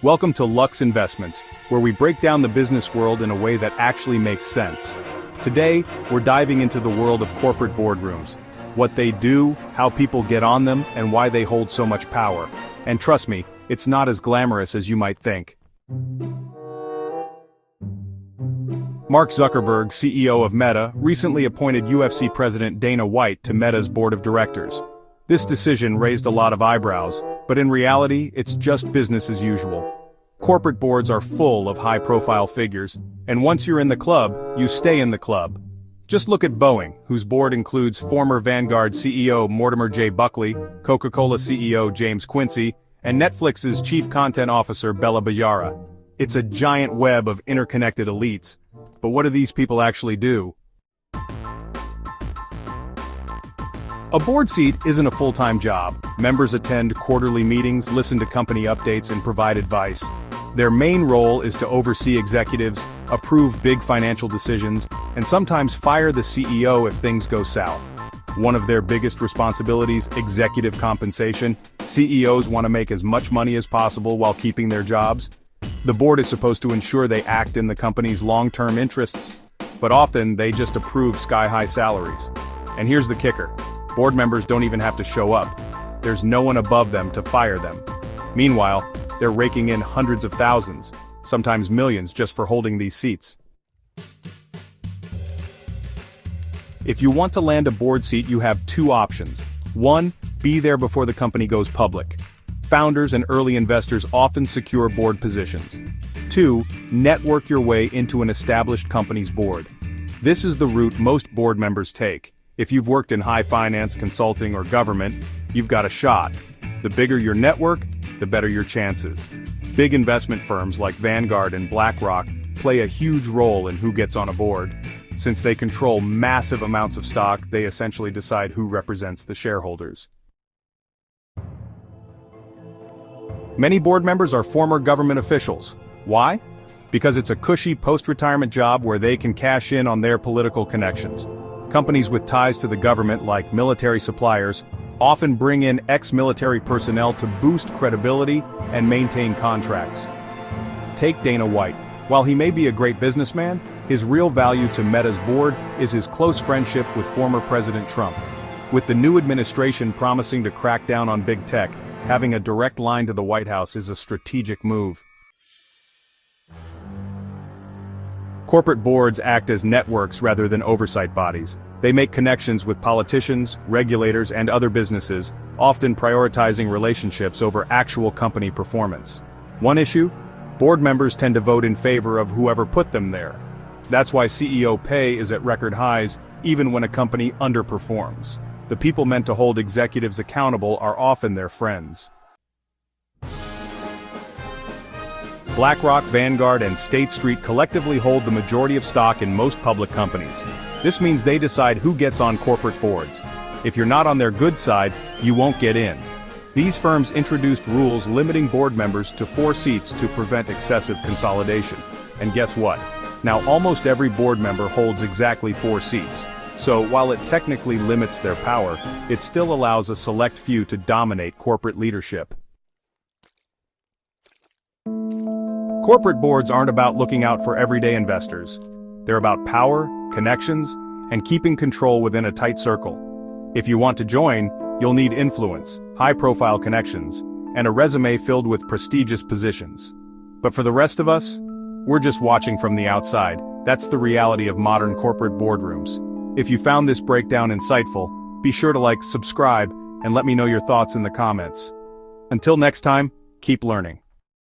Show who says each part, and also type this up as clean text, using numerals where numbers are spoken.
Speaker 1: Welcome to Lux Investments, where we break down the business world in a way that actually makes sense. Today, we're diving into the world of corporate boardrooms. What they do, how people get on them, and why they hold so much power. And trust me, it's not as glamorous as you might think. Mark Zuckerberg, CEO of Meta, recently appointed UFC president Dana White to Meta's board of directors. This decision raised a lot of eyebrows, but in reality, it's just business as usual. Corporate boards are full of high-profile figures, and once you're in the club, you stay in the club. Just look at Boeing, whose board includes former Vanguard CEO Mortimer J. Buckley, Coca-Cola CEO James Quincy, and Netflix's chief content officer Bella Bayara. It's a giant web of interconnected elites. But what do these people actually do? A board seat isn't a full-time job. Members attend quarterly meetings, listen to company updates, and provide advice. Their main role is to oversee executives, approve big financial decisions, and sometimes fire the CEO if things go south. One of their biggest responsibilities, executive compensation. CEOs want to make as much money as possible while keeping their jobs. The board is supposed to ensure they act in the company's long-term interests, but often they just approve sky-high salaries. And here's the kicker. Board members don't even have to show up. There's no one above them to fire them. Meanwhile, they're raking in hundreds of thousands, sometimes millions, just for holding these seats. If you want to land a board seat, you have two options. One, be there before the company goes public. Founders and early investors often secure board positions. Two, network your way into an established company's board. This is the route most board members take. If you've worked in high finance, consulting, or government, you've got a shot. The bigger your network, the better your chances. Big investment firms like Vanguard and BlackRock play a huge role in who gets on a board. Since they control massive amounts of stock, they essentially decide who represents the shareholders. Many board members are former government officials. Why? Because it's a cushy post-retirement job where they can cash in on their political connections. Companies with ties to the government, like military suppliers, often bring in ex-military personnel to boost credibility and maintain contracts. Take Dana White. While he may be a great businessman, his real value to Meta's board is his close friendship with former President Trump. With the new administration promising to crack down on big tech, having a direct line to the White House is a strategic move. Corporate boards act as networks rather than oversight bodies. They make connections with politicians, regulators, and other businesses, often prioritizing relationships over actual company performance. One issue? Board members tend to vote in favor of whoever put them there. That's why CEO pay is at record highs, even when a company underperforms. The people meant to hold executives accountable are often their friends. BlackRock, Vanguard, and State Street collectively hold the majority of stock in most public companies. This means they decide who gets on corporate boards. If you're not on their good side, you won't get in. These firms introduced rules limiting board members to 4 seats to prevent excessive consolidation. And guess what? Now almost every board member holds exactly 4 seats. So while it technically limits their power, it still allows a select few to dominate corporate leadership. Corporate boards aren't about looking out for everyday investors. They're about power, connections, and keeping control within a tight circle. If you want to join, you'll need influence, high-profile connections, and a resume filled with prestigious positions. But for the rest of us, we're just watching from the outside. That's the reality of modern corporate boardrooms. If you found this breakdown insightful, be sure to like, subscribe, and let me know your thoughts in the comments. Until next time, keep learning.